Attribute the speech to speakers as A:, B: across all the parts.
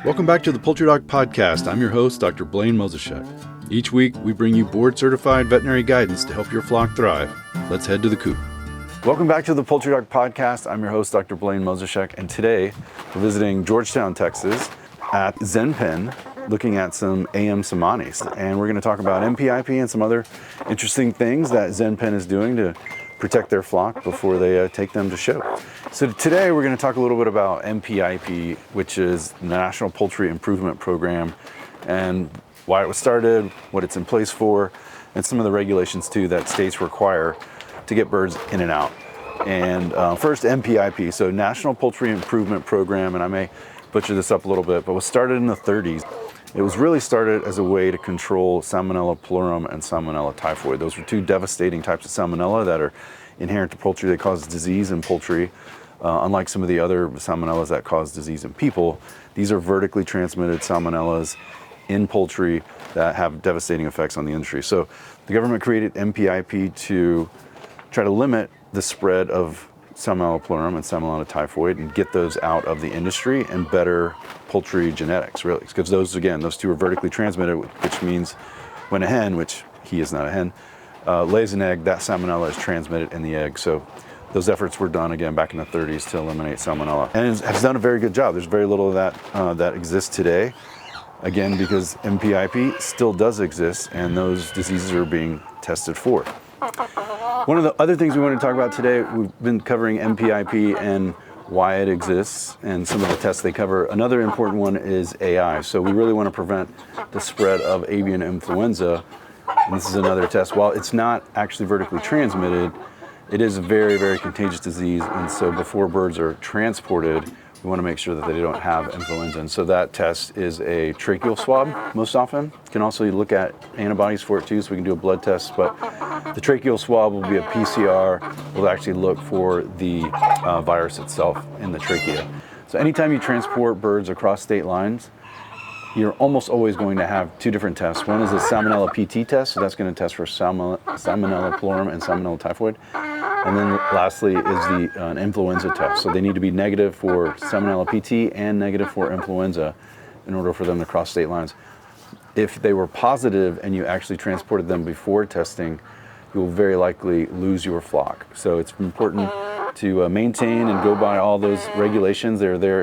A: Welcome back to the Poultry Doc Podcast. I'm your host, Dr. Blayne. Each week, we bring you board-certified veterinary guidance to help your flock thrive. Let's head to the coop. Welcome back to the Poultry Doc Podcast. I'm your host, Dr. Blayne, and today we're visiting Georgetown, Texas at Zen Pen, looking at some AM Somanis. And we're going to talk about NPIP and some other interesting things that Zen Pen is doing to protect their flock before they take them to show. So today we're going to talk a little bit about NPIP, which is the National Poultry Improvement Program, and why it was started, what it's in place for, and some of the regulations too that states require to get birds in and out. And first, NPIP, so National Poultry Improvement Program, and I may butcher this up a little bit, but was started in the 30s. It was really started as a way to control Salmonella, Pullorum, and Salmonella Typhoid. Those were two devastating types of Salmonella that are inherent to poultry. They cause disease in poultry. Unlike some of the other Salmonellas that cause disease in people, these are vertically transmitted Salmonellas in poultry that have devastating effects on the industry. So the government created NPIP to try to limit the spread of Salmonella Pullorum and Salmonella Typhoid and get those out of the industry and better poultry genetics, really. Because those two are vertically transmitted, which means when a hen, which he is not a hen, lays an egg, that Salmonella is transmitted in the egg. So those efforts were done again back in the 30s to eliminate Salmonella. And it has done a very good job. There's very little of that that exists today. Again, because NPIP still does exist and those diseases are being tested for. One of the other things we want to talk about today, we've been covering NPIP and why it exists and some of the tests they cover. Another important one is AI. So we really want to prevent the spread of avian influenza. And this is another test. While it's not actually vertically transmitted, it is a very, very contagious disease. And so before birds are transported, we want to make sure that they don't have influenza. And so that test is a tracheal swab most often. You can also look at antibodies for it too, so we can do a blood test. But the tracheal swab will be a PCR. We'll actually look for the virus itself in the trachea. So anytime you transport birds across state lines, you're almost always going to have two different tests. One is a Salmonella PT test, so that's going to test for Salmonella Pullorum and Salmonella Typhoid. And then lastly is an influenza test. So they need to be negative for Salmonella PT and negative for influenza in order for them to cross state lines. If they were positive and you actually transported them before testing, you will very likely lose your flock. So it's important to maintain and go by all those regulations. They're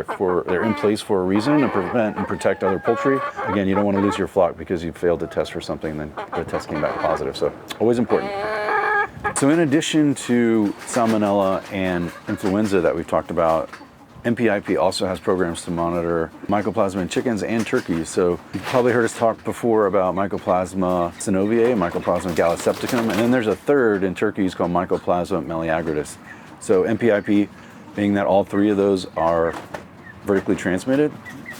A: in place for a reason to prevent and protect other poultry. Again, you don't want to lose your flock because you failed to test for something and then the test came back positive. So always important. So in addition to Salmonella and influenza that we've talked about, NPIP also has programs to monitor Mycoplasma in chickens and turkeys. So you've probably heard us talk before about Mycoplasma synoviae and Mycoplasma gallisepticum. And then there's a third in turkeys called Mycoplasma meleagritis. So NPIP, being that all three of those are vertically transmitted,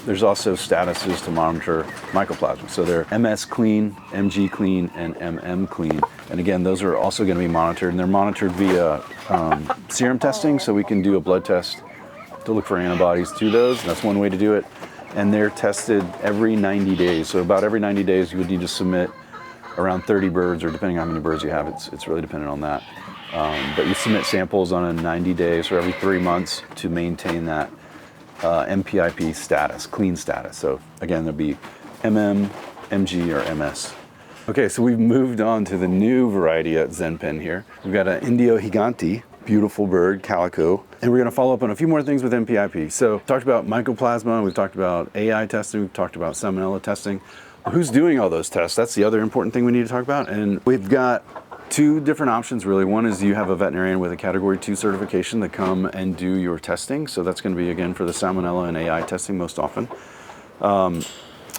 A: there's also statuses to monitor mycoplasma. So they're MS clean, MG clean, and MM clean. And again, those are also going to be monitored, and they're monitored via serum testing. So we can do a blood test to look for antibodies to those. That's one way to do it. And they're tested every 90 days. So about every 90 days, you would need to submit around 30 birds, or depending on how many birds you have, it's really dependent on that. But you submit samples on a 90 days or every 3 months to maintain that NPIP status, clean status. So again, there'll be MM, MG, or MS. Okay, so we've moved on to the new variety at Zen Pen here. We've got an Indio Gigante, beautiful bird, calico. And we're going to follow up on a few more things with NPIP. So talked about mycoplasma, we've talked about AI testing, we've talked about Salmonella testing. Who's doing all those tests? That's the other important thing we need to talk about. And we've got two different options really. One is you have a veterinarian with a Category 2 certification to come and do your testing. So that's going to be, again, for the Salmonella and AI testing most often.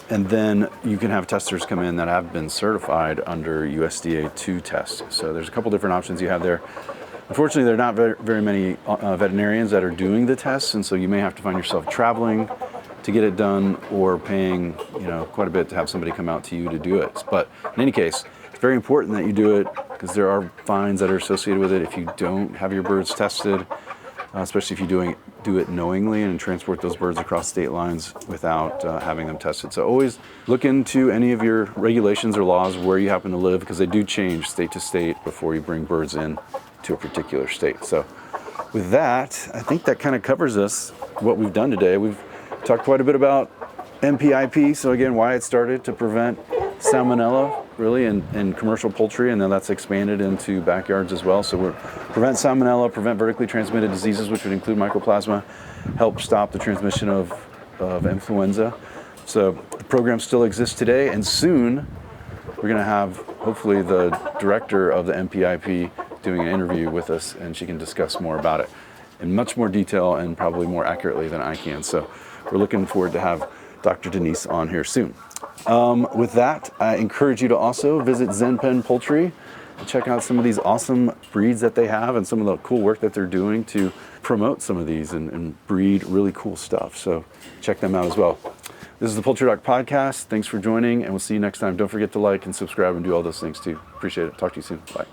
A: And then you can have testers come in that have been certified under USDA 2 tests. So there's a couple different options you have there. Unfortunately, there are not very many veterinarians that are doing the tests, and so you may have to find yourself traveling to get it done or paying quite a bit to have somebody come out to you to do it. But in any case, it's very important that you do it because there are fines that are associated with it if you don't have your birds tested, especially if you do it knowingly and transport those birds across state lines without having them tested. So always look into any of your regulations or laws where you happen to live, because they do change state to state before you bring birds in to a particular state. So with that, I think that kind of covers us, what we've done today. We've talked quite a bit about NPIP, so again, why it started to prevent Salmonella really in commercial poultry, and then that's expanded into backyards as well. So we're prevent Salmonella, prevent vertically transmitted diseases, which would include Mycoplasma, help stop the transmission of influenza. So the program still exists today, and soon we're going to have hopefully the director of the NPIP doing an interview with us, and she can discuss more about it in much more detail and probably more accurately than I can. So we're looking forward to have Dr. Denise on here soon. With that, I encourage you to also visit Zen Pen Poultry and check out some of these awesome breeds that they have and some of the cool work that they're doing to promote some of these and breed really cool stuff. So check them out as well. This is the Poultry Doc Podcast. Thanks for joining, and we'll see you next time. Don't forget to like and subscribe and do all those things too. Appreciate it. Talk to you soon. Bye.